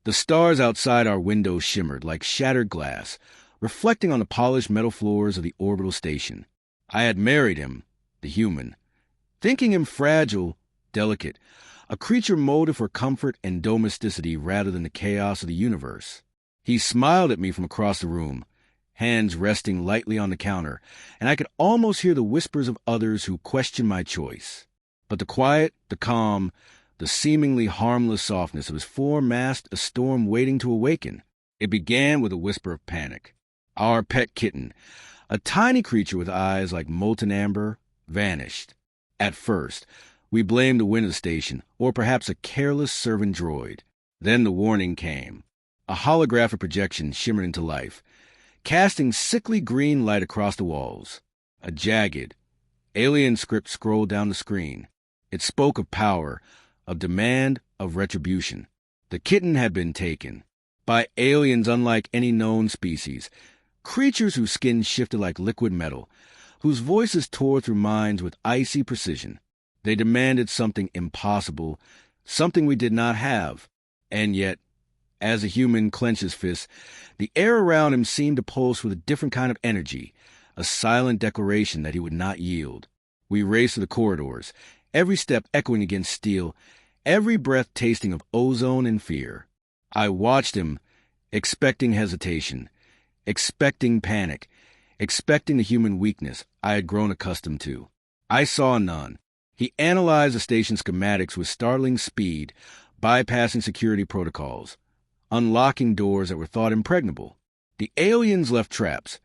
The stars outside our window shimmered like shattered glass, reflecting on the polished metal floors of the orbital station. I had married him, the human, thinking him fragile, delicate, a creature molded for comfort and domesticity rather than the chaos of the universe. He smiled at me from across the room, hands resting lightly on the counter, and I could almost hear the whispers of others who questioned my choice. But the quiet, the calm, the seemingly harmless softness of his form masked a storm waiting to awaken. It began with a whisper of panic. Our pet kitten, a tiny creature with eyes like molten amber, vanished. At first, we blamed the wind of the station, or perhaps a careless servant droid. Then the warning came. A holographic projection shimmered into life, casting sickly green light across the walls. A jagged, alien script scrolled down the screen. It spoke of power, of demand, of retribution. The kitten had been taken by aliens unlike any known species, creatures whose skin shifted like liquid metal, whose voices tore through minds with icy precision. They demanded something impossible, something we did not have. And yet, as the human clenched his fists, the air around him seemed to pulse with a different kind of energy, a silent declaration that he would not yield. We raced through the corridors, every step echoing against steel, every breath tasting of ozone and fear. I watched him, expecting hesitation, expecting panic, expecting the human weakness I had grown accustomed to. I saw none. He analyzed the station's schematics with startling speed, bypassing security protocols, unlocking doors that were thought impregnable. The aliens left traps,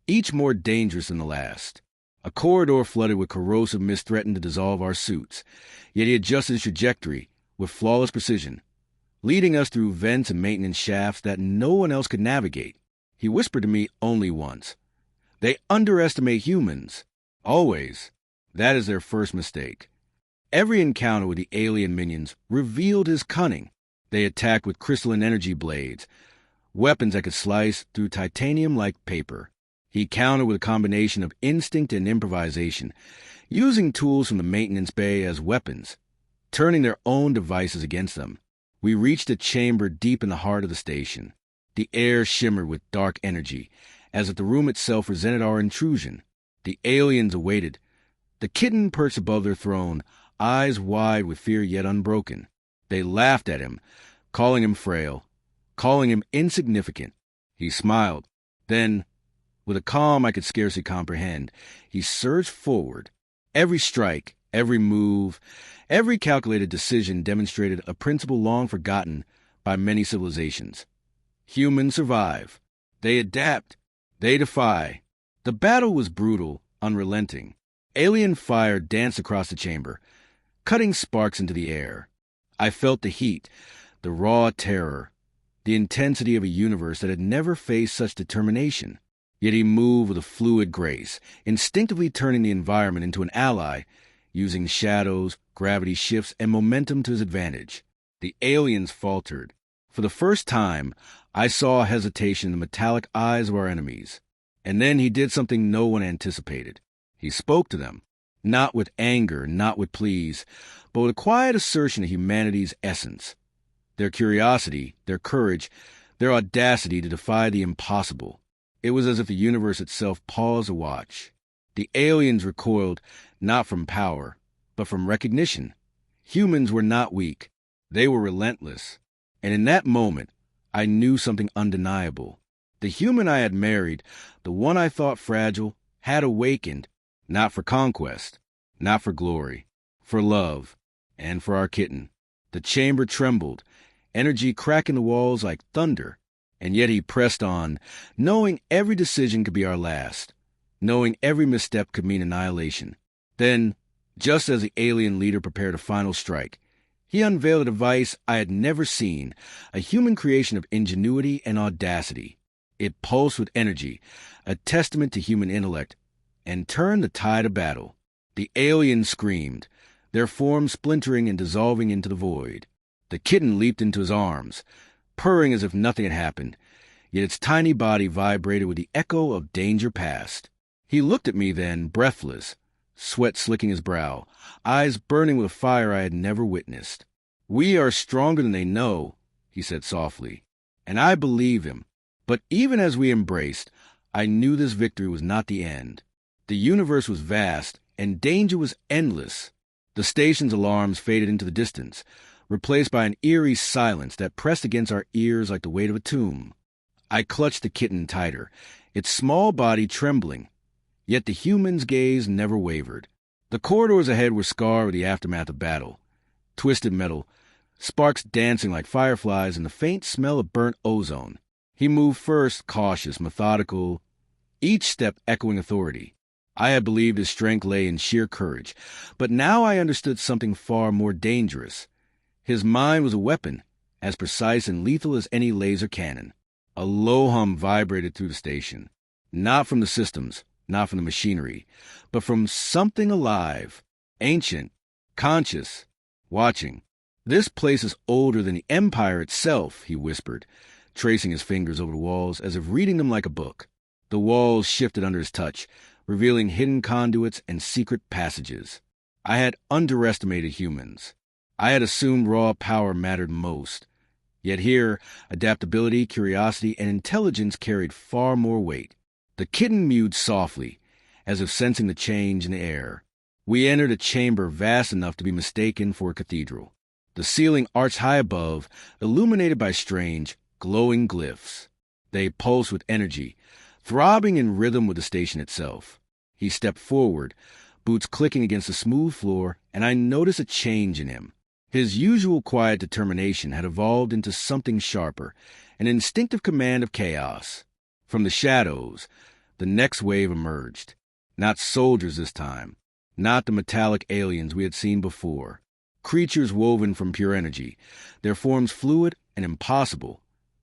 each more dangerous than the last. A corridor flooded with corrosive mist threatened to dissolve our suits, yet he adjusted his trajectory with flawless precision, leading us through vents and maintenance shafts that no one else could navigate. He whispered to me only once. They underestimate humans. Always. That is their first mistake. Every encounter with the alien minions revealed his cunning. They attacked with crystalline energy blades, weapons that could slice through titanium like paper. He countered with a combination of instinct and improvisation, using tools from the maintenance bay as weapons, turning their own devices against them. We reached a chamber deep in the heart of the station. The air shimmered with dark energy, as if the room itself resented our intrusion. The aliens awaited. The kitten perched above their throne, eyes wide with fear yet unbroken. They laughed at him, calling him frail, calling him insignificant. He smiled. Then, with a calm I could scarcely comprehend, he surged forward. Every strike, every move, every calculated decision demonstrated a principle long forgotten by many civilizations. Humans survive. They adapt. They defy. The battle was brutal, unrelenting. Alien fire danced across the chamber, cutting sparks into the air. I felt the heat, the raw terror, the intensity of a universe that had never faced such determination. Yet he moved with a fluid grace, instinctively turning the environment into an ally, using shadows, gravity shifts, and momentum to his advantage. The aliens faltered. For the first time, I saw hesitation in the metallic eyes of our enemies. And then he did something no one anticipated. He spoke to them, not with anger, not with pleas, but with a quiet assertion of humanity's essence. Their curiosity, their courage, their audacity to defy the impossible. It was as if the universe itself paused to watch. The aliens recoiled not from power, but from recognition. Humans were not weak. They were relentless. And in that moment, I knew something undeniable. The human I had married, the one I thought fragile, had awakened, not for conquest, not for glory, for love, and for our kitten. The chamber trembled, energy cracking the walls like thunder. And yet he pressed on, knowing every decision could be our last, knowing every misstep could mean annihilation. Then, just as the alien leader prepared a final strike, he unveiled a device I had never seen, a human creation of ingenuity and audacity. It pulsed with energy, a testament to human intellect, and turned the tide of battle. The aliens screamed, their forms splintering and dissolving into the void. The kitten leaped into his arms, purring as if nothing had happened, yet its tiny body vibrated with the echo of danger past. He looked at me then, breathless, sweat slicking his brow, eyes burning with a fire I had never witnessed. We are stronger than they know, he said softly. And I believe him. But even as we embraced, I knew this victory was not the end. The universe was vast, and danger was endless. The station's alarms faded into the distance, replaced by an eerie silence that pressed against our ears like the weight of a tomb. I clutched the kitten tighter, its small body trembling. Yet the human's gaze never wavered. The corridors ahead were scarred with the aftermath of battle. Twisted metal, sparks dancing like fireflies, and the faint smell of burnt ozone. He moved first, cautious, methodical, each step echoing authority. I had believed his strength lay in sheer courage, but now I understood something far more dangerous. His mind was a weapon, as precise and lethal as any laser cannon. A low hum vibrated through the station, not from the systems, not from the machinery, but from something alive, ancient, conscious, watching. This place is older than the Empire itself, he whispered, tracing his fingers over the walls as if reading them like a book. The walls shifted under his touch, revealing hidden conduits and secret passages. I had underestimated humans. I had assumed raw power mattered most. Yet here, adaptability, curiosity, and intelligence carried far more weight. The kitten mewed softly, as if sensing the change in the air. We entered a chamber vast enough to be mistaken for a cathedral. The ceiling arched high above, illuminated by strange, glowing glyphs. They pulsed with energy, throbbing in rhythm with the station itself. He stepped forward, boots clicking against the smooth floor, and I noticed a change in him. His usual quiet determination had evolved into something sharper, an instinctive command of chaos. From the shadows, the next wave emerged. Not soldiers this time, not the metallic aliens we had seen before. Creatures woven from pure energy, their forms fluid and impossible,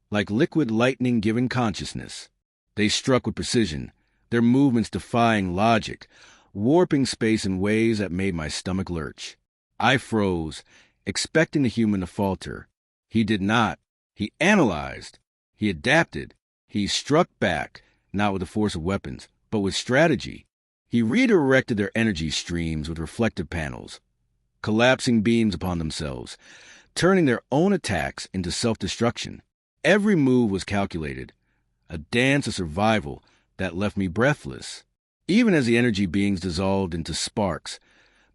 like liquid lightning given consciousness. They struck with precision, their movements defying logic, warping space in ways that made my stomach lurch. I froze, expecting the human to falter. He did not. He analyzed. He adapted. He struck back, not with the force of weapons, but with strategy. He redirected their energy streams with reflective panels, collapsing beams upon themselves, turning their own attacks into self-destruction. Every move was calculated, a dance of survival that left me breathless. Even as the energy beings dissolved into sparks,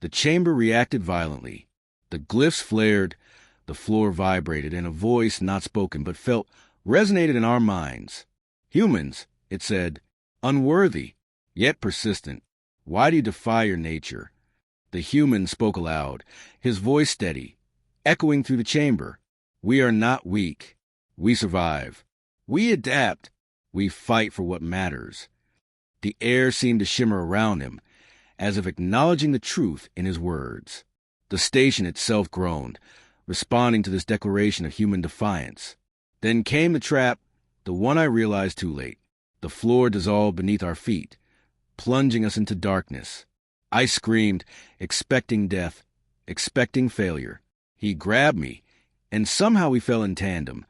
the chamber reacted violently. The glyphs flared, the floor vibrated, and a voice, not spoken but felt, resonated in our minds. Humans, it said, unworthy, yet persistent. Why do you defy your nature? The human spoke aloud, his voice steady, echoing through the chamber. We are not weak. We survive. We adapt. We fight for what matters. The air seemed to shimmer around him, as if acknowledging the truth in his words. The station itself groaned, responding to this declaration of human defiance. Then came the trap, the one I realized too late. The floor dissolved beneath our feet, plunging us into darkness. I screamed, expecting death, expecting failure. He grabbed me, and somehow we fell in tandem,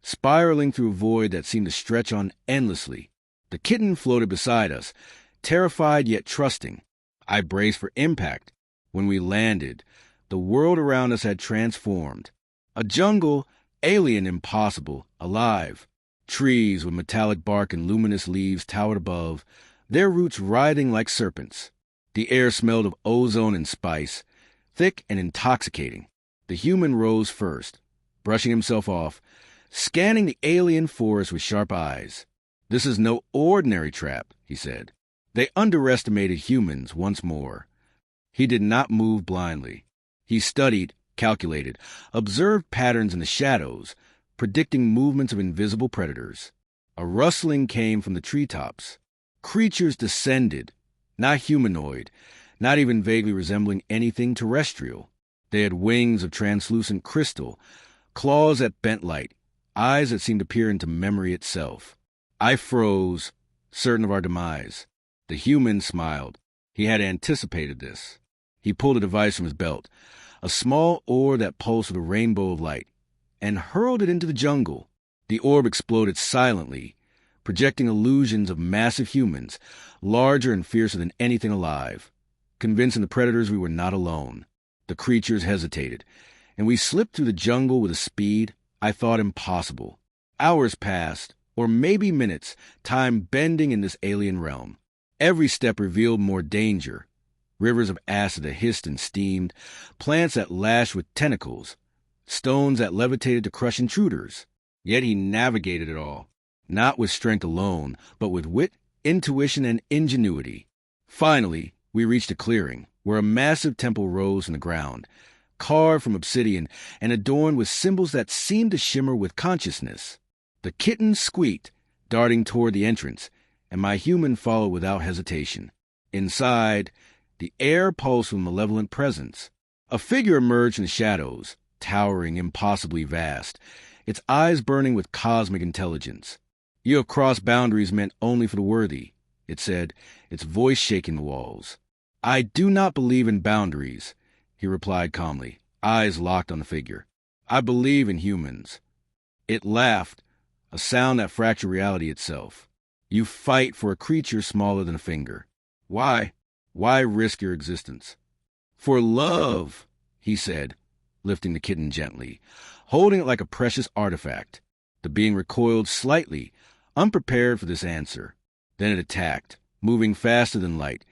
spiraling through a void that seemed to stretch on endlessly. The kitten floated beside us, terrified yet trusting. I braced for impact. When we landed, the world around us had transformed. A jungle, alien, impossible, alive. Trees with metallic bark and luminous leaves towered above, their roots writhing like serpents. The air smelled of ozone and spice, thick and intoxicating. The human rose first, brushing himself off, scanning the alien forest with sharp eyes. This is no ordinary trap, he said. They underestimated humans once more. He did not move blindly. He studied, calculated, observed patterns in the shadows, predicting movements of invisible predators. A rustling came from the treetops. Creatures descended, not humanoid, not even vaguely resembling anything terrestrial. They had wings of translucent crystal, claws that bent light, eyes that seemed to peer into memory itself. I froze, certain of our demise. The human smiled. He had anticipated this. He pulled a device from his belt, a small orb that pulsed with a rainbow of light, and hurled it into the jungle. The orb exploded silently, projecting illusions of massive humans, larger and fiercer than anything alive, convincing the predators we were not alone. The creatures hesitated, and we slipped through the jungle with a speed I thought impossible. Hours passed, or maybe minutes, time bending in this alien realm. Every step revealed more danger. Rivers of acid that hissed and steamed, plants that lashed with tentacles, stones that levitated to crush intruders. Yet he navigated it all, not with strength alone, but with wit, intuition, and ingenuity. Finally, we reached a clearing, where a massive temple rose from the ground, carved from obsidian and adorned with symbols that seemed to shimmer with consciousness. The kitten squeaked, darting toward the entrance, and my human followed without hesitation. Inside, the air pulsed with malevolent presence. A figure emerged in the shadows, towering impossibly vast, its eyes burning with cosmic intelligence. "You have crossed boundaries meant only for the worthy," it said, its voice shaking the walls. "I do not believe in boundaries," he replied calmly, eyes locked on the figure. "I believe in humans." It laughed, a sound that fractured reality itself. "You fight for a creature smaller than a finger. Why? Why risk your existence?" "For love," he said, lifting the kitten gently, holding it like a precious artifact. The being recoiled slightly, unprepared for this answer. Then it attacked, moving faster than light,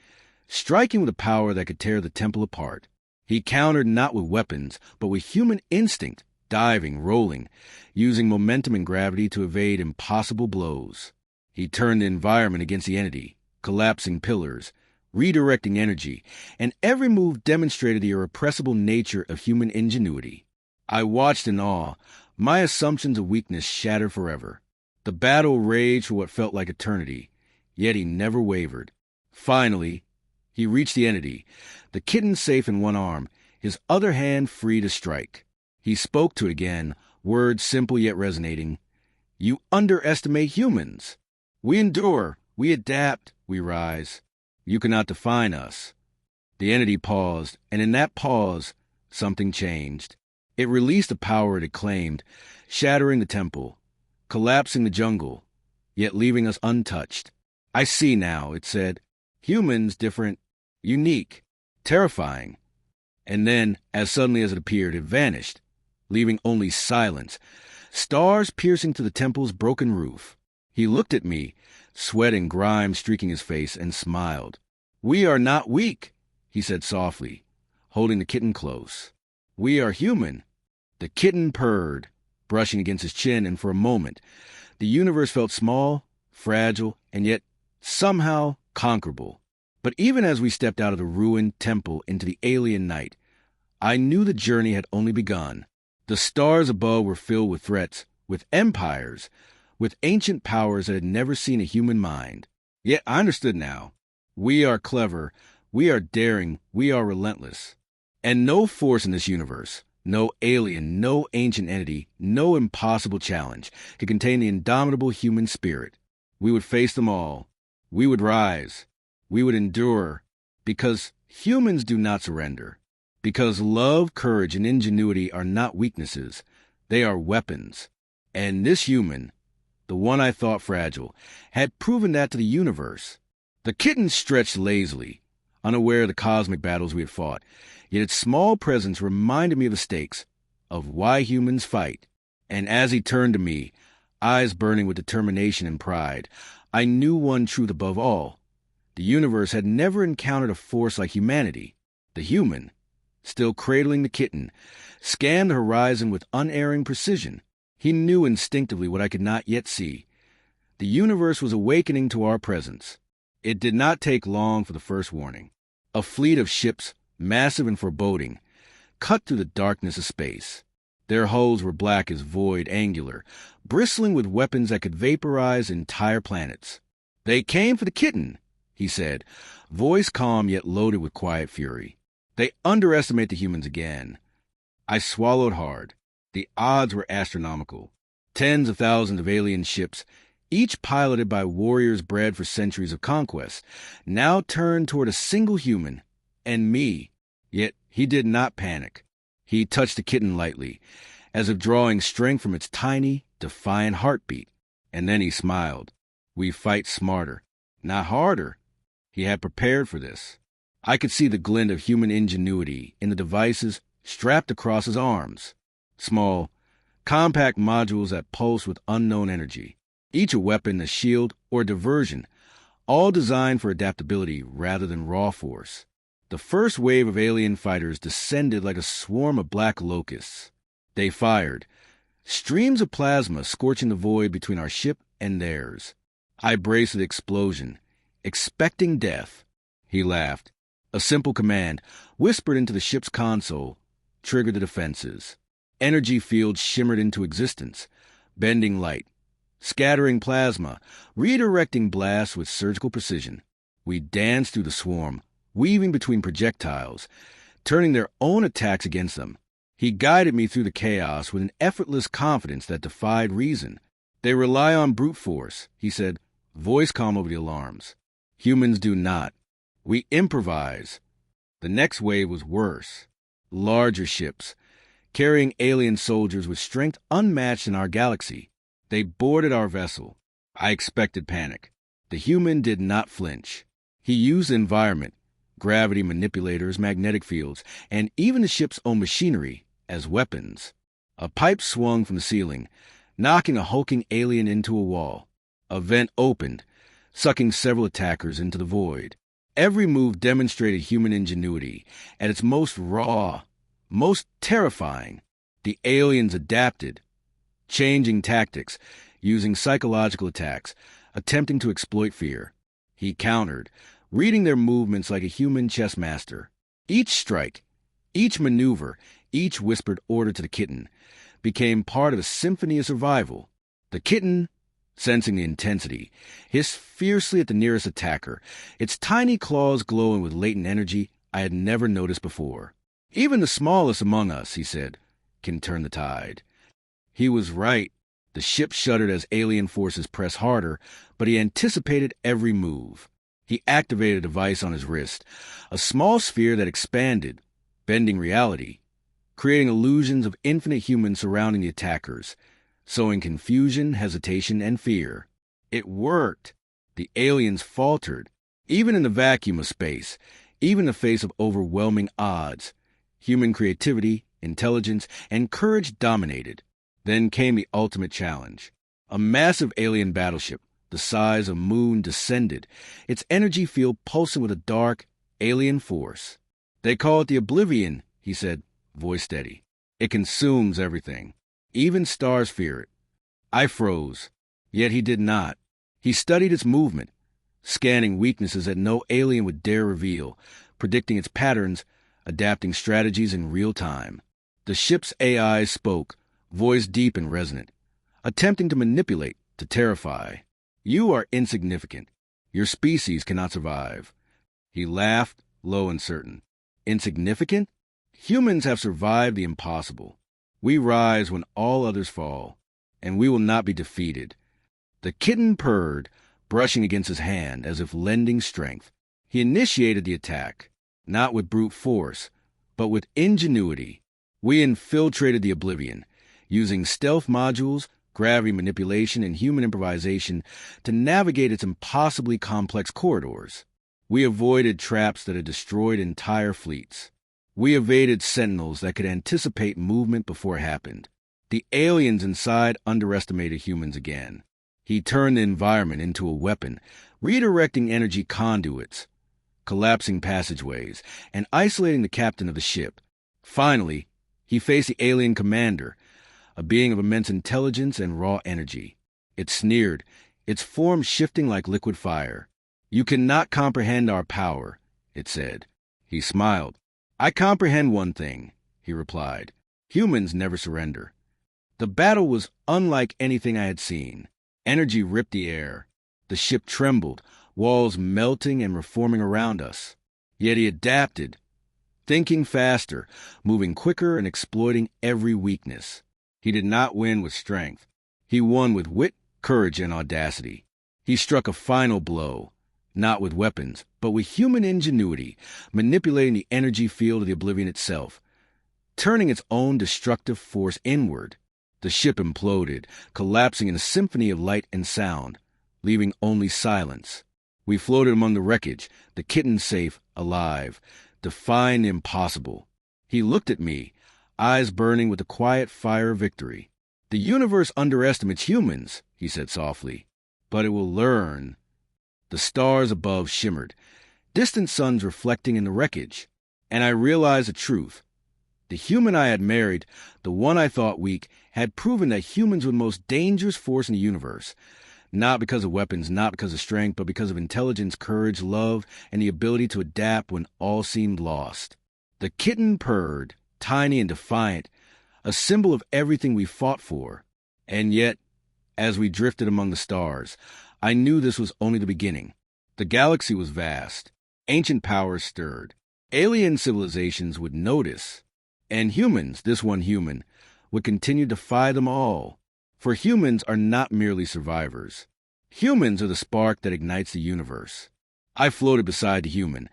striking with a power that could tear the temple apart. He countered not with weapons, but with human instinct, diving, rolling, using momentum and gravity to evade impossible blows. He turned the environment against the entity, collapsing pillars, redirecting energy, and every move demonstrated the irrepressible nature of human ingenuity. I watched in awe, my assumptions of weakness shattered forever. The battle raged for what felt like eternity, yet he never wavered. Finally, he reached the entity, the kitten safe in one arm, his other hand free to strike. He spoke to it again, words simple yet resonating. "You underestimate humans. We endure, we adapt, we rise. You cannot define us." The entity paused, and in that pause, something changed. It released a power it had claimed, shattering the temple, collapsing the jungle, yet leaving us untouched. "I see now," it said. "Humans different, unique, terrifying." And then, as suddenly as it appeared, it vanished, leaving only silence, stars piercing to the temple's broken roof. He looked at me, sweat and grime streaking his face, and smiled. "We are not weak," he said softly, holding the kitten close. "We are human." The kitten purred, brushing against his chin, and for a moment, the universe felt small, fragile, and yet somehow conquerable. But even as we stepped out of the ruined temple into the alien night, I knew the journey had only begun. The stars above were filled with threats, with empires, with ancient powers that had never seen a human mind. Yet I understood now. We are clever, we are daring, we are relentless. And no force in this universe, no alien, no ancient entity, no impossible challenge could contain the indomitable human spirit. We would face them all. We would rise. We would endure. Because humans do not surrender. Because love, courage, and ingenuity are not weaknesses. They are weapons. And this human, the one I thought fragile, had proven that to the universe. The kitten stretched lazily, unaware of the cosmic battles we had fought, yet its small presence reminded me of the stakes, of why humans fight. And as he turned to me, eyes burning with determination and pride, I knew one truth above all. The universe had never encountered a force like humanity. The human, still cradling the kitten, scanned the horizon with unerring precision. He knew instinctively what I could not yet see. The universe was awakening to our presence. It did not take long for the first warning. A fleet of ships, massive and foreboding, cut through the darkness of space. Their hulls were black as void, angular, bristling with weapons that could vaporize entire planets. "They came for the kitten," he said, voice calm yet loaded with quiet fury. "They underestimate the humans again." I swallowed hard. The odds were astronomical. Tens of thousands of alien ships, each piloted by warriors bred for centuries of conquest, now turned toward a single human, and me. Yet he did not panic. He touched the kitten lightly, as if drawing strength from its tiny, defiant heartbeat. And then he smiled. "We fight smarter, not harder." He had prepared for this. I could see the glint of human ingenuity in the devices strapped across his arms. Small, compact modules that pulse with unknown energy, each a weapon, a shield, or a diversion, all designed for adaptability rather than raw force. The first wave of alien fighters descended like a swarm of black locusts. They fired, streams of plasma scorching the void between our ship and theirs. I braced for the explosion, expecting death. He laughed. A simple command, whispered into the ship's console, triggered the defenses. Energy fields shimmered into existence, bending light, scattering plasma, redirecting blasts with surgical precision. We danced through the swarm, weaving between projectiles, turning their own attacks against them. He guided me through the chaos with an effortless confidence that defied reason. They rely on brute force, he said, voice calm over the alarms. Humans do not. We improvise. The next wave was worse. Larger ships, carrying alien soldiers with strength unmatched in our galaxy. They boarded our vessel. I expected panic. The human did not flinch. He used the environment, gravity manipulators, magnetic fields, and even the ship's own machinery as weapons. A pipe swung from the ceiling, knocking a hulking alien into a wall. A vent opened, sucking several attackers into the void. Every move demonstrated human ingenuity at its most raw, most terrifying. The aliens adapted, changing tactics, using psychological attacks, attempting to exploit fear. He countered, reading their movements like a human chess master. Each strike, each maneuver, each whispered order to the kitten, became part of a symphony of survival. The kitten, sensing the intensity, hissed fiercely at the nearest attacker, its tiny claws glowing with latent energy I had never noticed before. Even the smallest among us, he said, can turn the tide. He was right. The ship shuddered as alien forces pressed harder, but he anticipated every move. He activated a device on his wrist, a small sphere that expanded, bending reality, creating illusions of infinite humans surrounding the attackers, sowing confusion, hesitation, and fear. It worked. The aliens faltered. Even in the vacuum of space, even in the face of overwhelming odds, human creativity, intelligence, and courage dominated. Then came the ultimate challenge. A massive alien battleship, the size of Moon, descended, its energy field pulsing with a dark, alien force. They call it the Oblivion, he said, voice steady. It consumes everything. Even stars fear it. I froze. Yet he did not. He studied its movement, scanning weaknesses that no alien would dare reveal, predicting its patterns, adapting strategies in real time. The ship's AI spoke, voice deep and resonant, attempting to manipulate, to terrify. You are insignificant. Your species cannot survive. He laughed, low and certain. Insignificant? Humans have survived the impossible. We rise when all others fall, and we will not be defeated. The kitten purred, brushing against his hand as if lending strength. He initiated the attack, not with brute force, but with ingenuity. We infiltrated the Oblivion, using stealth modules, gravity manipulation, and human improvisation to navigate its impossibly complex corridors. We avoided traps that had destroyed entire fleets. We evaded sentinels that could anticipate movement before it happened. The aliens inside underestimated humans again. He turned the environment into a weapon, redirecting energy conduits, collapsing passageways, and isolating the captain of the ship. Finally, he faced the alien commander, a being of immense intelligence and raw energy. It sneered, its form shifting like liquid fire. You cannot comprehend our power, it said. He smiled. I comprehend one thing, he replied. Humans never surrender. The battle was unlike anything I had seen. Energy ripped the air. The ship trembled, walls melting and reforming around us. Yet he adapted, thinking faster, moving quicker and exploiting every weakness. He did not win with strength. He won with wit, courage, and audacity. He struck a final blow, not with weapons, but with human ingenuity, manipulating the energy field of the Oblivion itself, turning its own destructive force inward. The ship imploded, collapsing in a symphony of light and sound, leaving only silence. We floated among the wreckage, the kitten safe, alive, defying the impossible. He looked at me, eyes burning with the quiet fire of victory. The universe underestimates humans, he said softly, but it will learn. The stars above shimmered, distant suns reflecting in the wreckage, and I realized the truth. The human I had married, the one I thought weak, had proven that humans were the most dangerous force in the universe. Not because of weapons, not because of strength, but because of intelligence, courage, love, and the ability to adapt when all seemed lost. The kitten purred, tiny and defiant, a symbol of everything we fought for. And yet, as we drifted among the stars, I knew this was only the beginning. The galaxy was vast. Ancient powers stirred. Alien civilizations would notice. And humans, this one human, would continue to defy them all. For humans are not merely survivors. Humans are the spark that ignites the universe. I floated beside the human,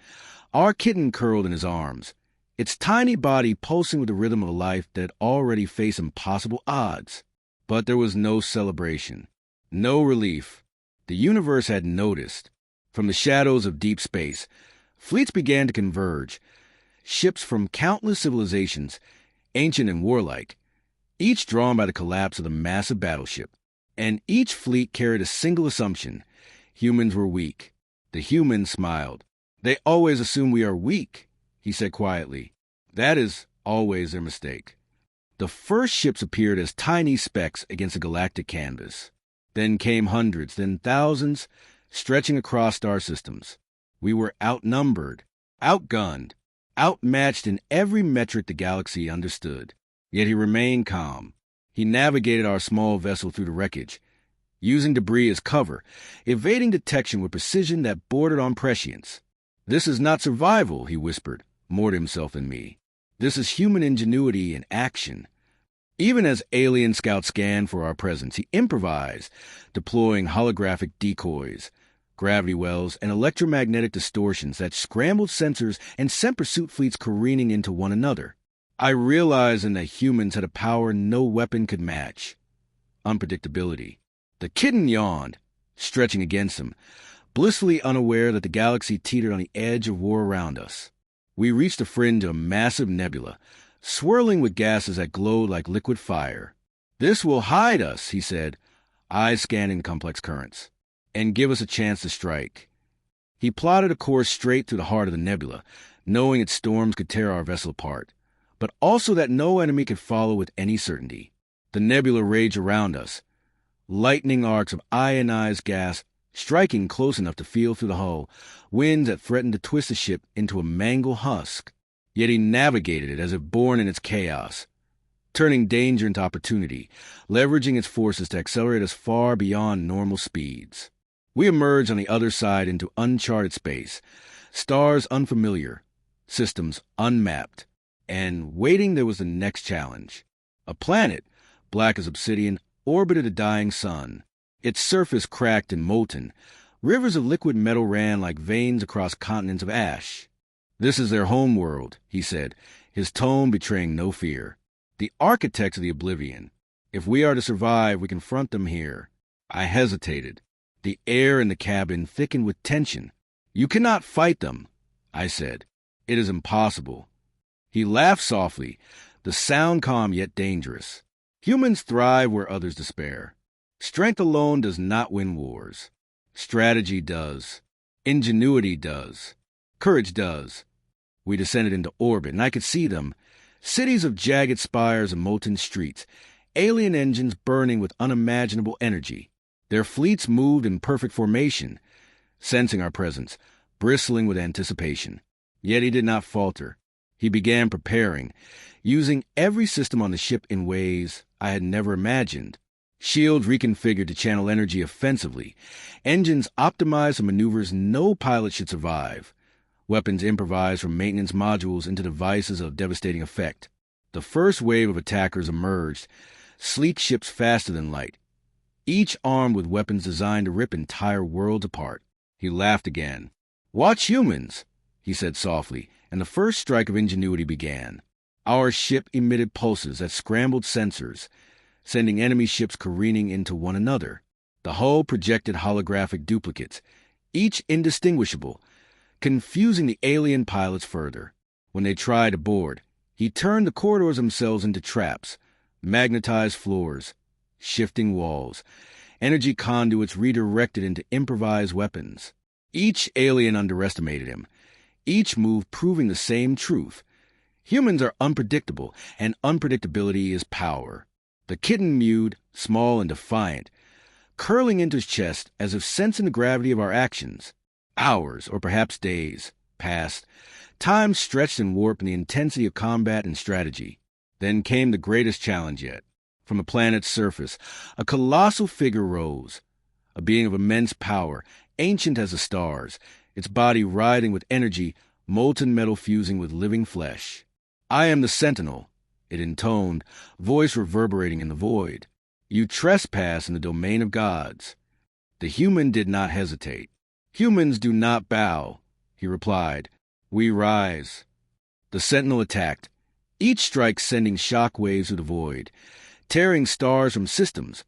our kitten curled in his arms, its tiny body pulsing with the rhythm of a life that already faced impossible odds. But there was no celebration, no relief. The universe had noticed. From the shadows of deep space, fleets began to converge, ships from countless civilizations, ancient and warlike, each drawn by the collapse of the massive battleship. And each fleet carried a single assumption: humans were weak. The human smiled. They always assume we are weak, he said quietly. That is always their mistake. The first ships appeared as tiny specks against a galactic canvas. Then came hundreds, then thousands, stretching across star systems. We were outnumbered, outgunned, outmatched in every metric the galaxy understood. Yet he remained calm. He navigated our small vessel through the wreckage, using debris as cover, evading detection with precision that bordered on prescience. This is not survival, he whispered, more to himself than me. This is human ingenuity in action. Even as alien scouts scanned for our presence, he improvised, deploying holographic decoys, gravity wells, and electromagnetic distortions that scrambled sensors and sent pursuit fleets careening into one another. I realized then that humans had a power no weapon could match: unpredictability. The kitten yawned, stretching against him, blissfully unaware that the galaxy teetered on the edge of war around us. We reached the fringe of a massive nebula, swirling with gases that glowed like liquid fire. This will hide us, he said, eyes scanning the complex currents, and give us a chance to strike. He plotted a course straight through the heart of the nebula, knowing its storms could tear our vessel apart, but also that no enemy could follow with any certainty. The nebula raged around us, lightning arcs of ionized gas striking close enough to feel through the hull, winds that threatened to twist the ship into a mangled husk. Yet he navigated it as if born in its chaos, turning danger into opportunity, leveraging its forces to accelerate us far beyond normal speeds. We emerged on the other side into uncharted space, stars unfamiliar, systems unmapped. And waiting there was the next challenge. A planet, black as obsidian, orbited a dying sun. Its surface cracked and molten. Rivers of liquid metal ran like veins across continents of ash. This is their home world, he said, his tone betraying no fear. The architects of the oblivion. If we are to survive, we confront them here. I hesitated. The air in the cabin thickened with tension. You cannot fight them, I said. It is impossible. He laughed softly, the sound calm yet dangerous. Humans thrive where others despair. Strength alone does not win wars. Strategy does. Ingenuity does. Courage does. We descended into orbit, and I could see them. Cities of jagged spires and molten streets, alien engines burning with unimaginable energy. Their fleets moved in perfect formation, sensing our presence, bristling with anticipation. Yet he did not falter. He began preparing, using every system on the ship in ways I had never imagined. Shields reconfigured to channel energy offensively, engines optimized for maneuvers no pilot should survive, weapons improvised from maintenance modules into devices of devastating effect. The first wave of attackers emerged, sleek ships faster than light, each armed with weapons designed to rip entire worlds apart. He laughed again. "Watch humans," he said softly, and the first strike of ingenuity began. Our ship emitted pulses that scrambled sensors, sending enemy ships careening into one another. The hull projected holographic duplicates, each indistinguishable, confusing the alien pilots further. When they tried to board, he turned the corridors themselves into traps, magnetized floors, shifting walls, energy conduits redirected into improvised weapons. Each alien underestimated him, each move proving the same truth. Humans are unpredictable, and unpredictability is power. The kitten mewed, small and defiant, curling into his chest as if sensing the gravity of our actions. Hours, or perhaps days, passed. Time stretched and warped in the intensity of combat and strategy. Then came the greatest challenge yet. From the planet's surface, a colossal figure rose, a being of immense power, ancient as the stars, its body writhing with energy, molten metal fusing with living flesh. "I am the Sentinel," it intoned, voice reverberating in the void. "You trespass in the domain of gods." The human did not hesitate. "Humans do not bow," he replied. "We rise." The Sentinel attacked, each strike sending shock waves through the void, tearing stars from systems,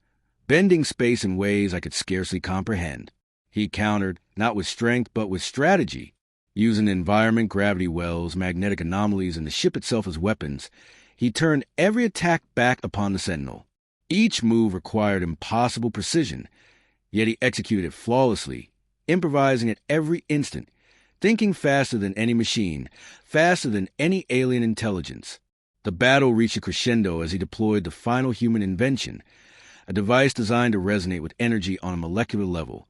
bending space in ways I could scarcely comprehend. He countered, not with strength, but with strategy. Using the environment, gravity wells, magnetic anomalies, and the ship itself as weapons, he turned every attack back upon the Sentinel. Each move required impossible precision, yet he executed it flawlessly, improvising at every instant, thinking faster than any machine, faster than any alien intelligence. The battle reached a crescendo as he deployed the final human invention, a device designed to resonate with energy on a molecular level,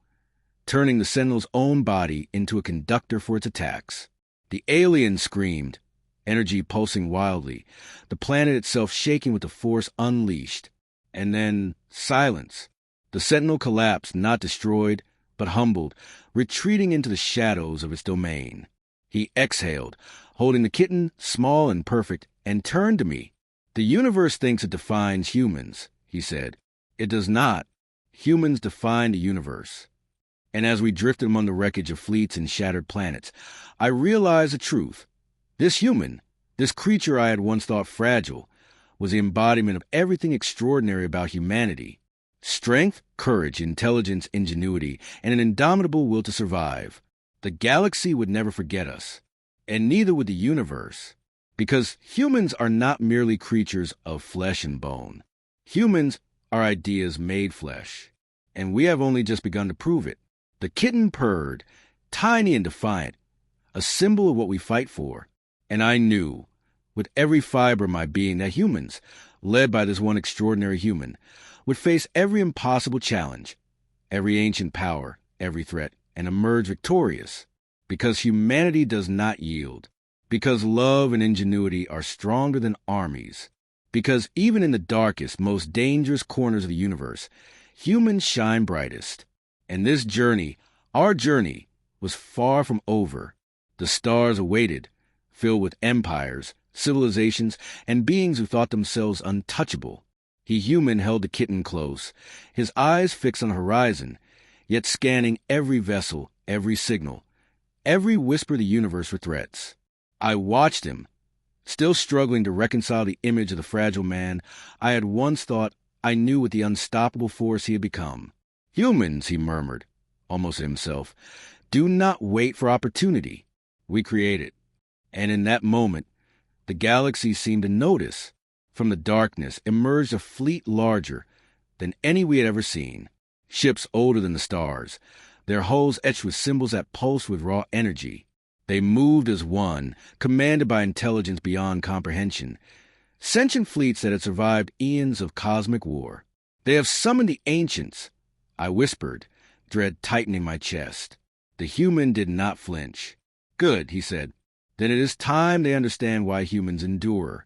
turning the Sentinel's own body into a conductor for its attacks. The alien screamed, energy pulsing wildly, the planet itself shaking with the force unleashed. And then silence. The Sentinel collapsed, not destroyed, but humbled, retreating into the shadows of its domain. He exhaled, holding the kitten, small and perfect, and turned to me. "The universe thinks it defines humans," he said. "It does not. Humans define the universe." And as we drifted among the wreckage of fleets and shattered planets, I realized the truth. This human, this creature I had once thought fragile, was the embodiment of everything extraordinary about humanity. Strength, courage, intelligence, ingenuity, and an indomitable will to survive. The galaxy would never forget us, and neither would the universe, because humans are not merely creatures of flesh and bone. Humans are ideas made flesh, and we have only just begun to prove it. The kitten purred, tiny and defiant, a symbol of what we fight for, and I knew, with every fiber of my being, that humans, led by this one extraordinary human, would face every impossible challenge, every ancient power, every threat, and emerge victorious, because humanity does not yield, because love and ingenuity are stronger than armies, because even in the darkest, most dangerous corners of the universe, humans shine brightest. And this journey, our journey, was far from over. The stars awaited, filled with empires, civilizations, and beings who thought themselves untouchable. He human held the kitten close, his eyes fixed on the horizon, yet scanning every vessel, every signal, every whisper of the universe for threats. I watched him, still struggling to reconcile the image of the fragile man I had once thought I knew with the unstoppable force he had become. "Humans," he murmured, almost to himself, "do not wait for opportunity. We create it." And in that moment, the galaxy seemed to notice. From the darkness emerged a fleet larger than any we had ever seen. Ships older than the stars, their hulls etched with symbols that pulsed with raw energy. They moved as one, commanded by intelligence beyond comprehension. Sentient fleets that had survived eons of cosmic war. "They have summoned the ancients," I whispered, dread tightening my chest. The human did not flinch. "Good," he said. "Then it is time they understand why humans endure."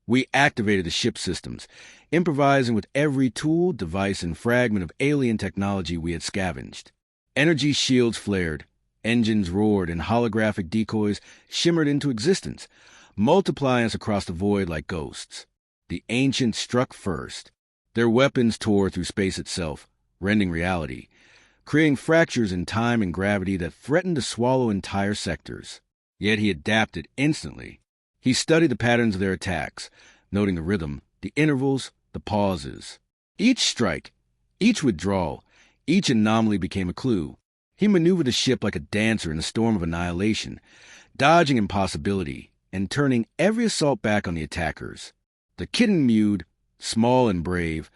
We activated the ship systems, improvising with every tool, device, and fragment of alien technology we had scavenged. Energy shields flared, engines roared, and holographic decoys shimmered into existence, multiplying us across the void like ghosts. The ancients struck first. Their weapons tore through space itself, rending reality, creating fractures in time and gravity that threatened to swallow entire sectors. Yet he adapted instantly. He studied the patterns of their attacks, noting the rhythm, the intervals, the pauses. Each strike, each withdrawal, each anomaly became a clue. He maneuvered the ship like a dancer in a storm of annihilation, dodging impossibility and turning every assault back on the attackers. The kitten mewed, small and brave,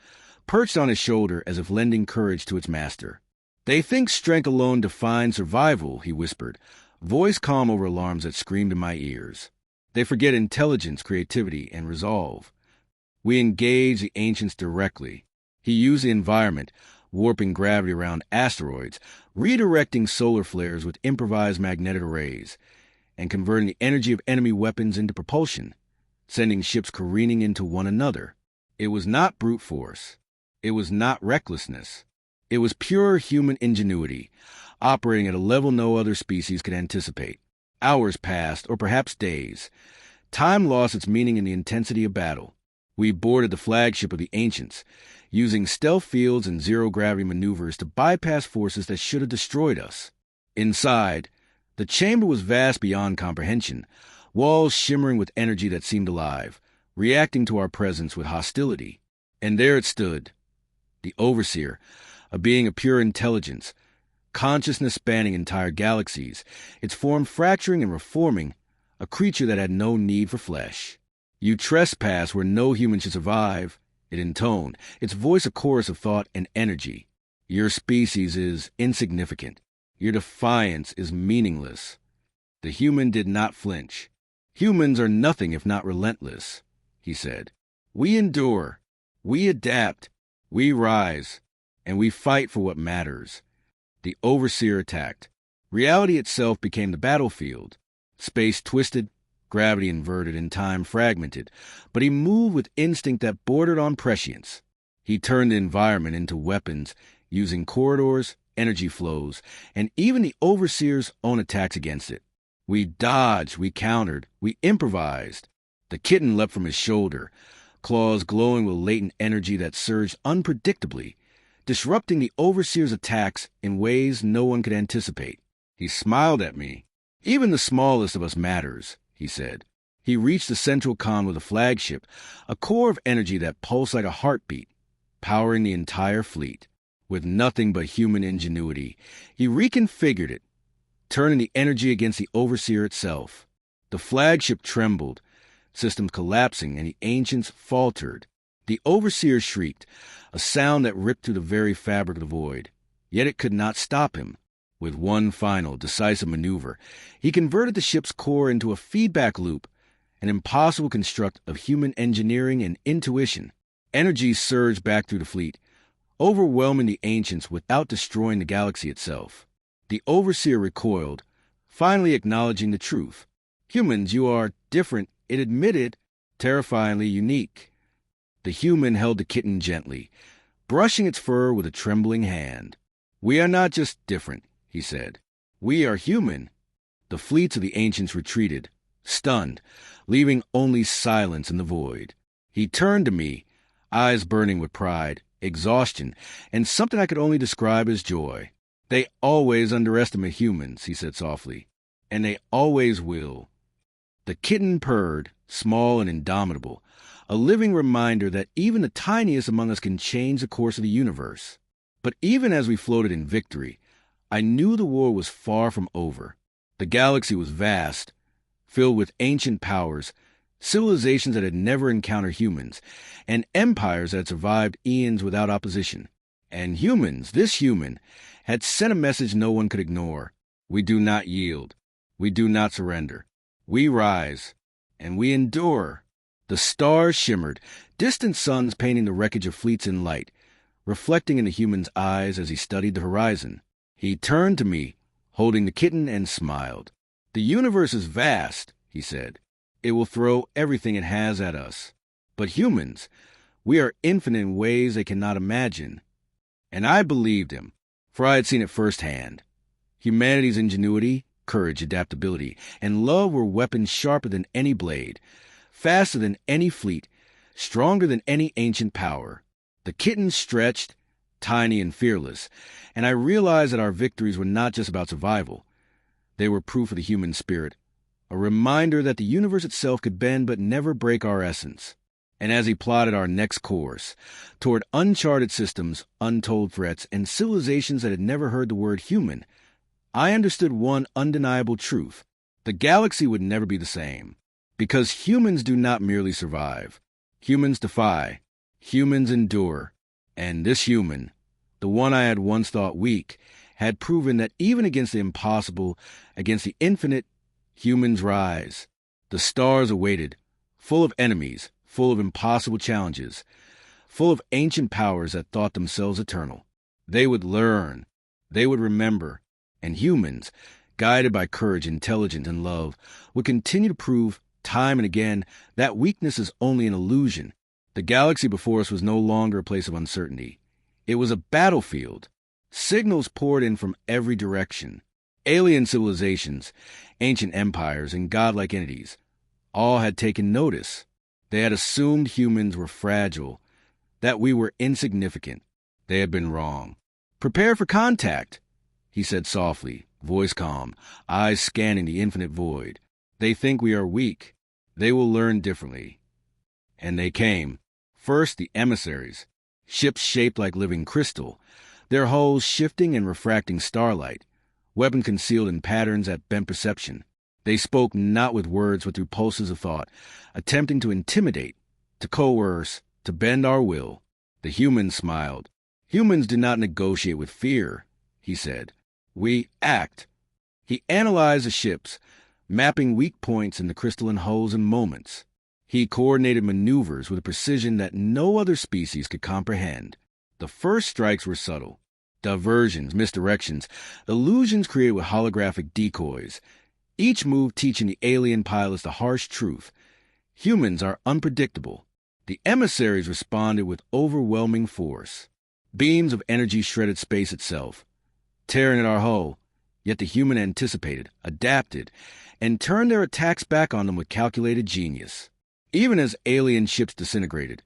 perched on his shoulder as if lending courage to its master. "They think strength alone defines survival," he whispered, voice calm over alarms that screamed in my ears. "They forget intelligence, creativity, and resolve. We engage the ancients directly." He used the environment, warping gravity around asteroids, redirecting solar flares with improvised magnetic arrays, and converting the energy of enemy weapons into propulsion, sending ships careening into one another. It was not brute force. It was not recklessness. It was pure human ingenuity, operating at a level no other species could anticipate. Hours passed, or perhaps days. Time lost its meaning in the intensity of battle. We boarded the flagship of the ancients, using stealth fields and zero-gravity maneuvers to bypass forces that should have destroyed us. Inside, the chamber was vast beyond comprehension, walls shimmering with energy that seemed alive, reacting to our presence with hostility. And there it stood, the Overseer, a being of pure intelligence, consciousness spanning entire galaxies, its form fracturing and reforming, a creature that had no need for flesh. "You trespass where no human should survive," it intoned, its voice a chorus of thought and energy. "Your species is insignificant. Your defiance is meaningless." The human did not flinch. "Humans are nothing if not relentless," he said. "We endure. We adapt. We rise. And we fight for what matters." The Overseer attacked. Reality itself became the battlefield. Space twisted, gravity inverted, and time fragmented, but he moved with instinct that bordered on prescience. He turned the environment into weapons, using corridors, energy flows, and even the Overseer's own attacks against it. We dodged, we countered, we improvised. The kitten leapt from his shoulder, claws glowing with latent energy that surged unpredictably, disrupting the Overseer's attacks in ways no one could anticipate. He smiled at me. "Even the smallest of us matters," he said. He reached the central con with a flagship, a core of energy that pulsed like a heartbeat, powering the entire fleet. With nothing but human ingenuity, he reconfigured it, turning the energy against the Overseer itself. The flagship trembled, systems collapsing, and the ancients faltered. The Overseer shrieked, a sound that ripped through the very fabric of the void. Yet it could not stop him. With one final, decisive maneuver, he converted the ship's core into a feedback loop, an impossible construct of human engineering and intuition. Energy surged back through the fleet, overwhelming the ancients without destroying the galaxy itself. The Overseer recoiled, finally acknowledging the truth. "Humans, you are different," it admitted, terrifyingly unique. The human held the kitten gently, brushing its fur with a trembling hand. "We are not just different," he said. "We are human." The fleets of the ancients retreated, stunned, leaving only silence in the void. He turned to me, eyes burning with pride, exhaustion, and something I could only describe as joy. "They always underestimate humans," he said softly, "and they always will." The kitten purred, small and indomitable, a living reminder that even the tiniest among us can change the course of the universe. But even as we floated in victory, I knew the war was far from over. The galaxy was vast, filled with ancient powers, civilizations that had never encountered humans, and empires that had survived eons without opposition. And humans, this human, had sent a message no one could ignore. We do not yield. We do not surrender. We rise, and we endure. The stars shimmered, distant suns painting the wreckage of fleets in light, reflecting in the human's eyes as he studied the horizon. He turned to me, holding the kitten, and smiled. "The universe is vast," he said. "It will throw everything it has at us. But humans, we are infinite in ways they cannot imagine." And I believed him, for I had seen it firsthand. Humanity's ingenuity, courage, adaptability, and love were weapons sharper than any blade, faster than any fleet, stronger than any ancient power. The kitten stretched, tiny and fearless, and I realized that our victories were not just about survival. They were proof of the human spirit, a reminder that the universe itself could bend but never break our essence. And as he plotted our next course, toward uncharted systems, untold threats, and civilizations that had never heard the word human, I understood one undeniable truth. The galaxy would never be the same. Because humans do not merely survive. Humans defy. Humans endure. And this human, the one I had once thought weak, had proven that even against the impossible, against the infinite, humans rise. The stars awaited, full of enemies, full of impossible challenges, full of ancient powers that thought themselves eternal. They would learn, they would remember, and humans, guided by courage, intelligence, and love, would continue to prove time and again that weakness is only an illusion. The galaxy before us was no longer a place of uncertainty. It was a battlefield. Signals poured in from every direction. Alien civilizations, ancient empires, and godlike entities all had taken notice. They had assumed humans were fragile, that we were insignificant. They had been wrong. "Prepare for contact," he said softly, voice calm, eyes scanning the infinite void. "They think we are weak. They will learn differently." And they came. First, the emissaries, ships shaped like living crystal, their hulls shifting and refracting starlight, weapons concealed in patterns that bent perception. They spoke not with words but through pulses of thought, attempting to intimidate, to coerce, to bend our will. The humans smiled. "Humans do not negotiate with fear," he said. "We act." He analyzed the ships, mapping weak points in the crystalline hulls in moments. He coordinated maneuvers with a precision that no other species could comprehend. The first strikes were subtle. Diversions, misdirections, illusions created with holographic decoys. Each move teaching the alien pilots the harsh truth. Humans are unpredictable. The emissaries responded with overwhelming force. Beams of energy shredded space itself, tearing at our hull, yet the human anticipated, adapted, and turned their attacks back on them with calculated genius. Even as alien ships disintegrated,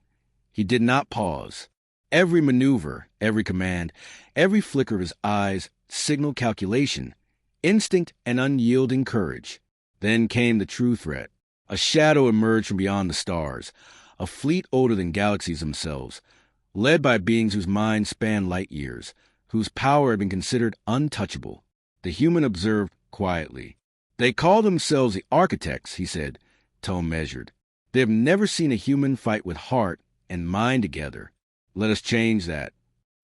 he did not pause. Every maneuver, every command, every flicker of his eyes signaled calculation, instinct, and unyielding courage. Then came the true threat. A shadow emerged from beyond the stars, a fleet older than galaxies themselves, led by beings whose minds spanned light years, whose power had been considered untouchable. The human observed quietly. "They call themselves the architects," he said, tone measured. "They have never seen a human fight with heart and mind together. Let us change that."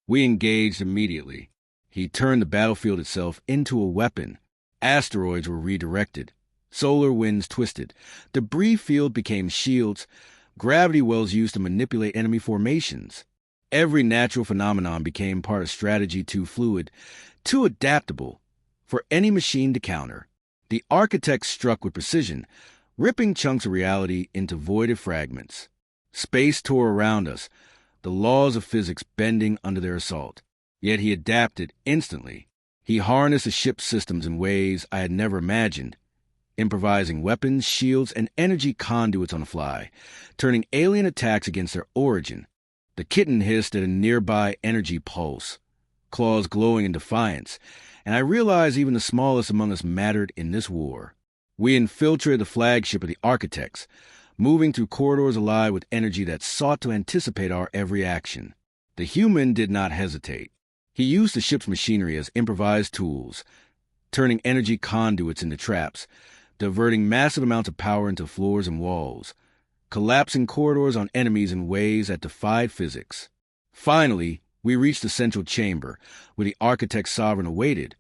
We engaged immediately. He turned the battlefield itself into a weapon. Asteroids were redirected. Solar winds twisted. Debris field became shields. Gravity wells used to manipulate enemy formations. Every natural phenomenon became part of strategy too fluid, too adaptable for any machine to counter. The architects struck with precision, ripping chunks of reality into voided fragments. Space tore around us, the laws of physics bending under their assault. Yet he adapted instantly. He harnessed the ship's systems in ways I had never imagined, improvising weapons, shields, and energy conduits on the fly, turning alien attacks against their origin. The kitten hissed at a nearby energy pulse, claws glowing in defiance, and I realized even the smallest among us mattered in this war. We infiltrated the flagship of the architects, moving through corridors alive with energy that sought to anticipate our every action. The human did not hesitate. He used the ship's machinery as improvised tools, turning energy conduits into traps, diverting massive amounts of power into floors and walls, collapsing corridors on enemies in ways that defied physics. Finally, we reached the central chamber, where the architect's sovereign awaited.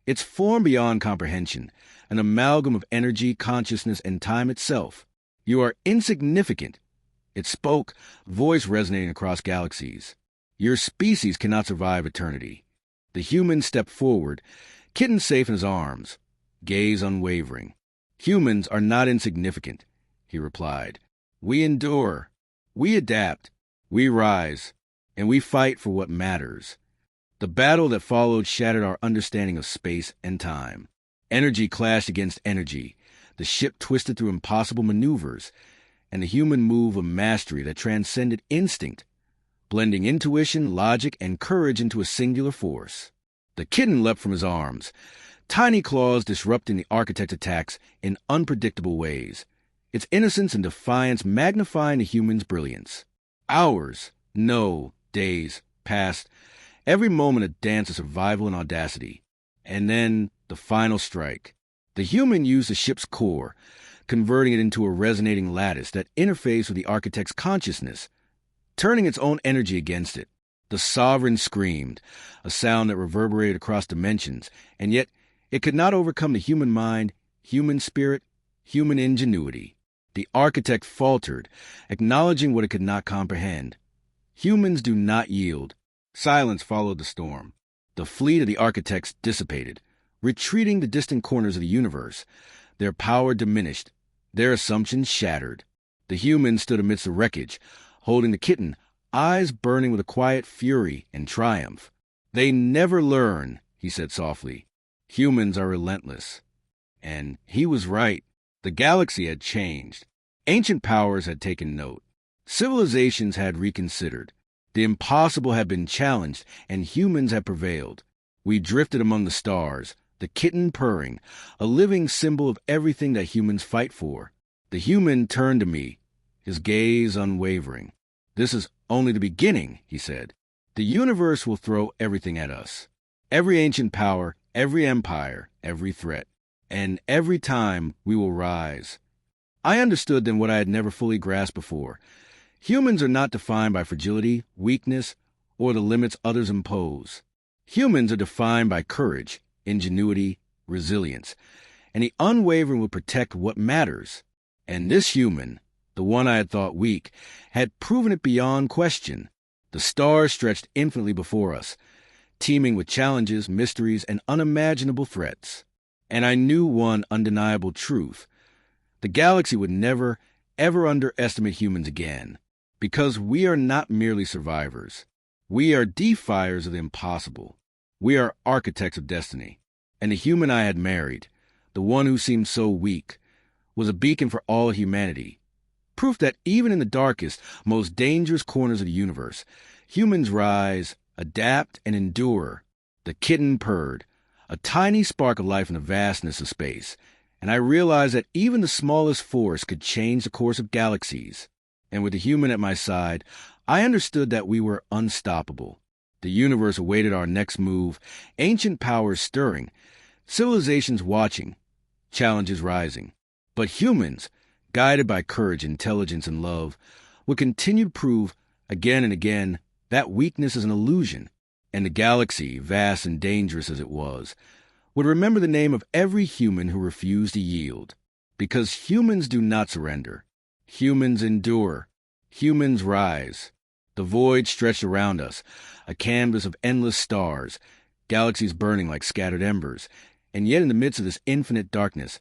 Its form beyond comprehension, an amalgam of energy, consciousness, and time itself. "You are insignificant," it spoke, voice resonating across galaxies. "Your species cannot survive eternity." The human stepped forward, kitten safe in his arms, gaze unwavering. "Humans are not insignificant," he replied. "We endure, we adapt, we rise, and we fight for what matters." The battle that followed shattered our understanding of space and time. Energy clashed against energy. The ship twisted through impossible maneuvers, and the human moved with mastery that transcended instinct, blending intuition, logic, and courage into a singular force. The kitten leapt from his arms, tiny claws disrupting the architect's attacks in unpredictable ways, its innocence and defiance magnifying the human's brilliance. Hours, no, days, passed, every moment a dance of survival and audacity. And then the final strike. The human used the ship's core, converting it into a resonating lattice that interfaced with the architect's consciousness, turning its own energy against it. The sovereign screamed, a sound that reverberated across dimensions, and yet it could not overcome the human mind, human spirit, human ingenuity. The architect faltered, acknowledging what it could not comprehend. Humans do not yield. Silence followed the storm. The fleet of the architects dissipated, retreating to distant corners of the universe. Their power diminished, their assumptions shattered. The humans stood amidst the wreckage, holding the kitten, eyes burning with a quiet fury and triumph. "They never learn," he said softly. "Humans are relentless." And he was right. The galaxy had changed. Ancient powers had taken note. Civilizations had reconsidered. The impossible had been challenged, and humans had prevailed. We drifted among the stars, the kitten purring, a living symbol of everything that humans fight for. The human turned to me, his gaze unwavering. "This is only the beginning," he said. "The universe will throw everything at us. Every ancient power, every empire, every threat. And every time we will rise." I understood then what I had never fully grasped before. Humans are not defined by fragility, weakness, or the limits others impose. Humans are defined by courage, ingenuity, resilience, and the unwavering will protect what matters. And this human, the one I had thought weak, had proven it beyond question. The stars stretched infinitely before us, teeming with challenges, mysteries, and unimaginable threats. And I knew one undeniable truth. The galaxy would never, ever underestimate humans again, because we are not merely survivors. We are defiers of the impossible. We are architects of destiny. And the human I had married, the one who seemed so weak, was a beacon for all humanity. Proof that even in the darkest, most dangerous corners of the universe, humans rise, adapt, and endure. The kitten purred, a tiny spark of life in the vastness of space, and I realized that even the smallest force could change the course of galaxies. And with the human at my side, I understood that we were unstoppable. The universe awaited our next move, ancient powers stirring, civilizations watching, challenges rising. But humans, guided by courage, intelligence, and love, would continue to prove again and again that weakness is an illusion. And the galaxy, vast and dangerous as it was, would remember the name of every human who refused to yield. Because humans do not surrender. Humans endure. Humans rise. The void stretched around us, a canvas of endless stars, galaxies burning like scattered embers. And yet in the midst of this infinite darkness,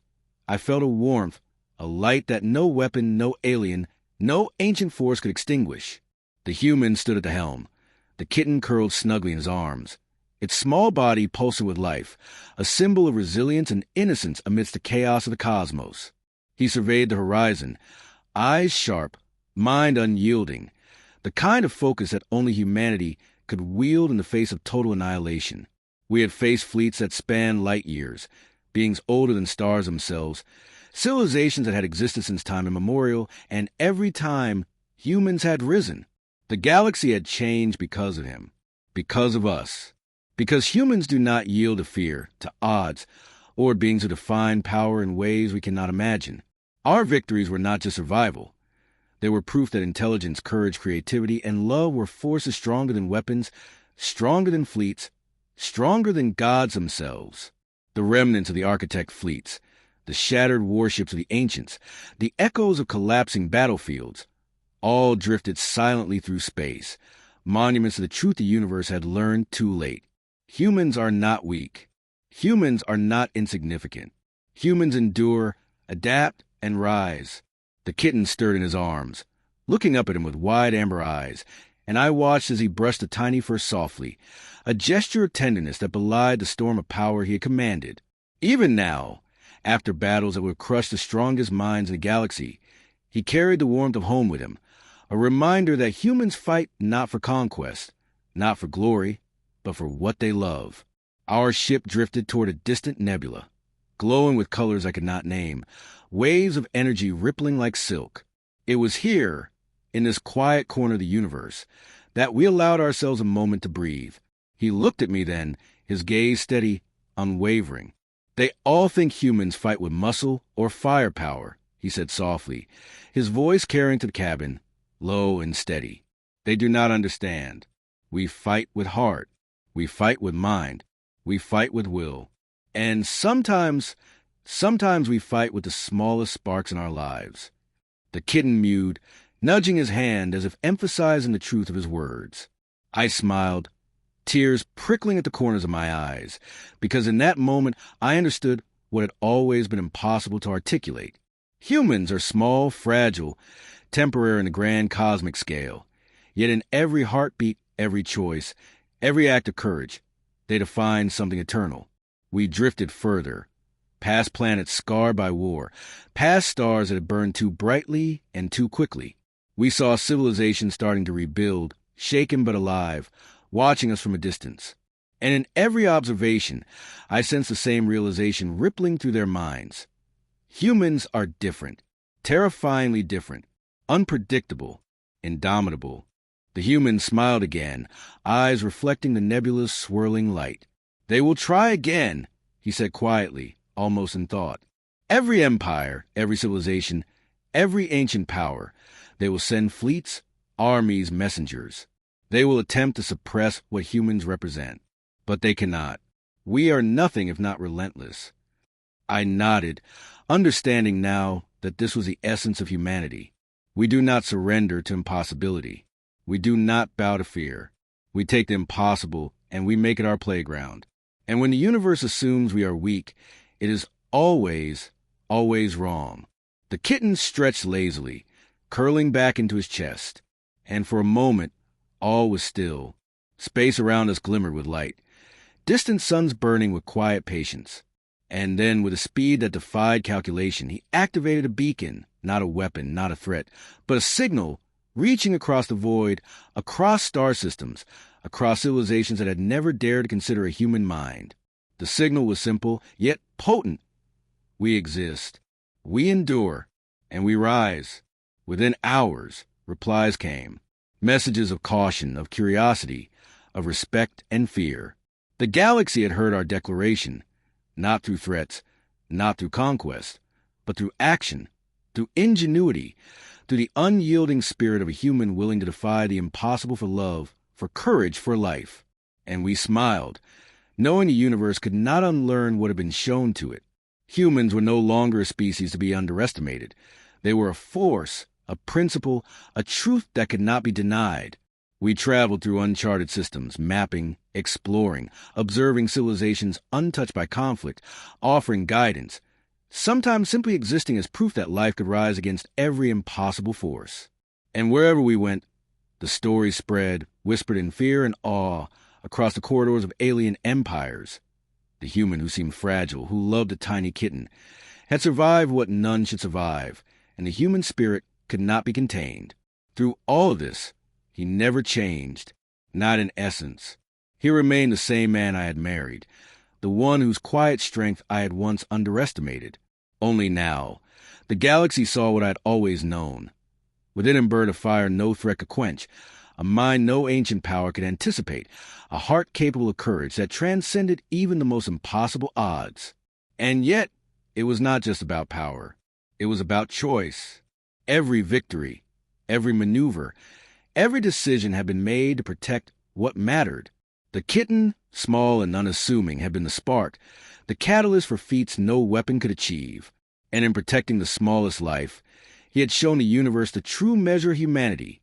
I felt a warmth, a light that no weapon, no alien, no ancient force could extinguish. The human stood at the helm. The kitten curled snugly in his arms, its small body pulsing with life, a symbol of resilience and innocence amidst the chaos of the cosmos. He surveyed the horizon, eyes sharp, mind unyielding, the kind of focus that only humanity could wield in the face of total annihilation. We had faced fleets that spanned light years, beings older than stars themselves, civilizations that had existed since time immemorial, and every time humans had risen. The galaxy had changed because of him, because of us. Because humans do not yield to fear, to odds, or beings who define power in ways we cannot imagine. Our victories were not just survival. They were proof that intelligence, courage, creativity, and love were forces stronger than weapons, stronger than fleets, stronger than gods themselves. The remnants of the architect fleets, the shattered warships of the ancients, the echoes of collapsing battlefields, all drifted silently through space, monuments of the truth the universe had learned too late. Humans are not weak. Humans are not insignificant. Humans endure, adapt, and rise. The kitten stirred in his arms, looking up at him with wide amber eyes, and I watched as he brushed the tiny fur softly, a gesture of tenderness that belied the storm of power he had commanded. Even now, after battles that would crush the strongest minds in the galaxy, he carried the warmth of home with him, a reminder that humans fight not for conquest, not for glory, but for what they love. Our ship drifted toward a distant nebula, glowing with colors I could not name, waves of energy rippling like silk. It was here, in this quiet corner of the universe, that we allowed ourselves a moment to breathe. He looked at me then, his gaze steady, unwavering. "They all think humans fight with muscle or firepower," he said softly, his voice carrying to the cabin, low and steady. "They do not understand. We fight with heart. We fight with mind. We fight with will. And sometimes we fight with the smallest sparks in our lives. The kitten mewed, nudging his hand as if emphasizing the truth of his words. I smiled, tears prickling at the corners of my eyes, because in that moment I understood what had always been impossible to articulate. Humans are small, fragile, temporary in the grand cosmic scale. Yet in every heartbeat, every choice, every act of courage, they define something eternal. We drifted further, past planets scarred by war, past stars that had burned too brightly and too quickly. We saw civilizations starting to rebuild, shaken but alive, watching us from a distance. And in every observation, I sensed the same realization rippling through their minds. Humans are different, terrifyingly different, unpredictable, indomitable. The human smiled again, eyes reflecting the nebulous, swirling light. "They will try again," he said quietly, almost in thought. "Every empire, every civilization, every ancient power, they will send fleets, armies, messengers. They will attempt to suppress what humans represent. But they cannot. We are nothing if not relentless." I nodded, understanding now that this was the essence of humanity. We do not surrender to impossibility. We do not bow to fear. We take the impossible and we make it our playground. And when the universe assumes we are weak, it is always, always wrong. The kitten stretched lazily, curling back into his chest. And for a moment, all was still. Space around us glimmered with light. Distant suns burning with quiet patience. And then, with a speed that defied calculation, he activated a beacon, not a weapon, not a threat, but a signal reaching across the void, across star systems, across civilizations that had never dared to consider a human mind. The signal was simple, yet potent. We exist. We endure. And we rise. Within hours, replies came. Messages of caution, of curiosity, of respect and fear. The galaxy had heard our declaration, not through threats, not through conquest, but through action, through ingenuity, through the unyielding spirit of a human willing to defy the impossible for love, for courage, for life. And we smiled, knowing the universe could not unlearn what had been shown to it. Humans were no longer a species to be underestimated. They were a force, a principle, a truth that could not be denied. We traveled through uncharted systems, mapping, exploring, observing civilizations untouched by conflict, offering guidance, sometimes simply existing as proof that life could rise against every impossible force. And wherever we went, the story spread, whispered in fear and awe, across the corridors of alien empires. The human who seemed fragile, who loved a tiny kitten, had survived what none should survive, and the human spirit could not be contained. Through all of this, he never changed, not in essence. He remained the same man I had married, the one whose quiet strength I had once underestimated. Only now, the galaxy saw what I had always known. Within him burned a fire no threat could quench, a mind no ancient power could anticipate, a heart capable of courage that transcended even the most impossible odds. And yet, it was not just about power. It was about choice. Every victory, every maneuver, every decision had been made to protect what mattered. The kitten, small and unassuming, had been the spark, the catalyst for feats no weapon could achieve. And in protecting the smallest life, he had shown the universe the true measure of humanity,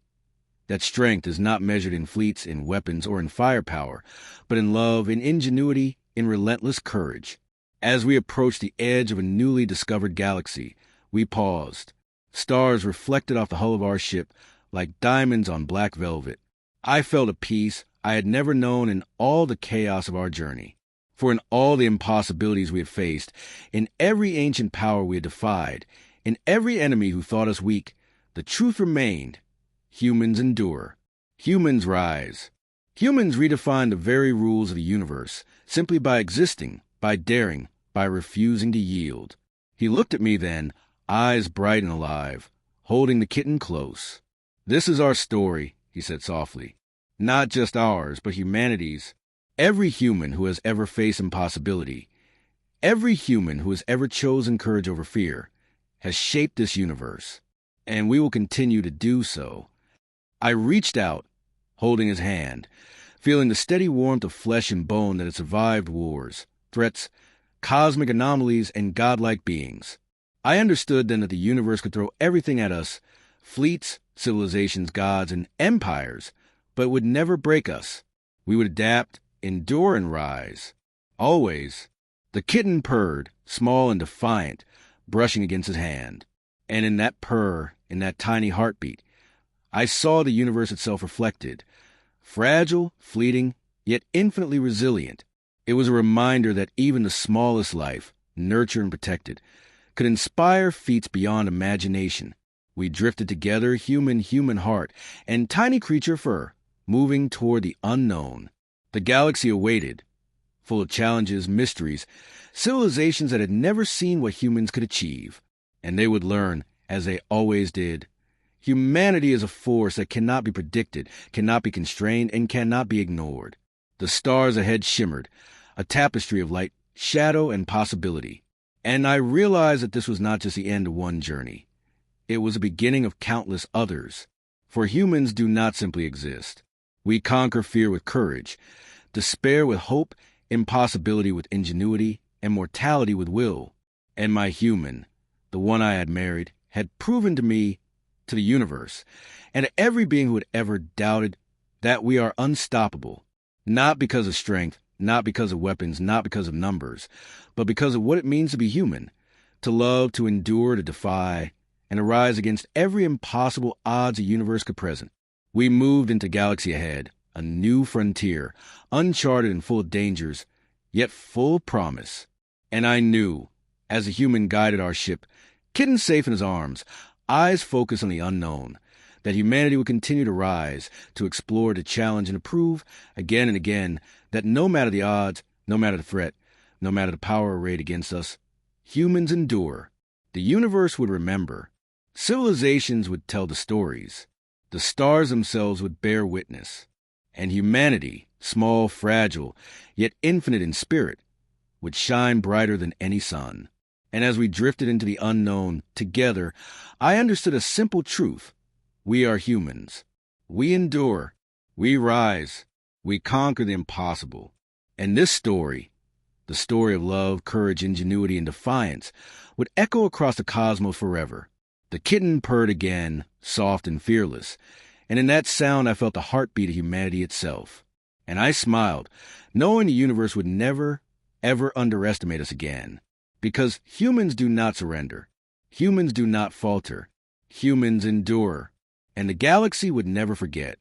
that strength is not measured in fleets, in weapons, or in firepower, but in love, in ingenuity, in relentless courage. As we approached the edge of a newly discovered galaxy, we paused. Stars reflected off the hull of our ship like diamonds on black velvet. I felt a peace I had never known in all the chaos of our journey. For in all the impossibilities we had faced, in every ancient power we had defied, in every enemy who thought us weak, the truth remained. Humans endure. Humans rise. Humans redefine the very rules of the universe, simply by existing, by daring, by refusing to yield. He looked at me then, eyes bright and alive, holding the kitten close. "This is our story," he said softly. "Not just ours, but humanity's. Every human who has ever faced impossibility, every human who has ever chosen courage over fear, has shaped this universe, and we will continue to do so." I reached out, holding his hand, feeling the steady warmth of flesh and bone that had survived wars, threats, cosmic anomalies, and godlike beings. I understood then that the universe could throw everything at us, fleets, civilizations, gods, and empires, but it would never break us. We would adapt, endure, and rise. Always. The kitten purred, small and defiant, brushing against his hand. And in that purr, in that tiny heartbeat, I saw the universe itself reflected. Fragile, fleeting, yet infinitely resilient. It was a reminder that even the smallest life, nurtured and protected, could inspire feats beyond imagination. We drifted together, human heart, and tiny creature fur, moving toward the unknown. The galaxy awaited, full of challenges, mysteries, civilizations that had never seen what humans could achieve. And they would learn, as they always did. Humanity is a force that cannot be predicted, cannot be constrained, and cannot be ignored. The stars ahead shimmered, a tapestry of light, shadow, and possibility. And I realized that this was not just the end of one journey. It was the beginning of countless others. For humans do not simply exist. We conquer fear with courage, despair with hope, impossibility with ingenuity, and mortality with will. And my human, the one I had married, had proven to me, to the universe, and to every being who had ever doubted, that we are unstoppable, not because of strength, not because of weapons, not because of numbers, but because of what it means to be human, to love, to endure, to defy, and to rise against every impossible odds the universe could present. We moved into galaxy ahead, a new frontier, uncharted and full of dangers, yet full of promise. And I knew, as the human guided our ship, kitten safe in his arms, eyes focused on the unknown, that humanity would continue to rise, to explore, to challenge, and to prove, again and again, that no matter the odds, no matter the threat, no matter the power arrayed against us, humans endure. The universe would remember. Civilizations would tell the stories. The stars themselves would bear witness. And humanity, small, fragile, yet infinite in spirit, would shine brighter than any sun. And as we drifted into the unknown together, I understood a simple truth. We are humans. We endure. We rise. We conquer the impossible. And this story, the story of love, courage, ingenuity, and defiance, would echo across the cosmos forever. The kitten purred again, soft and fearless, and in that sound I felt the heartbeat of humanity itself. And I smiled, knowing the universe would never, ever underestimate us again. Because humans do not surrender. Humans do not falter. Humans endure. And the galaxy would never forget.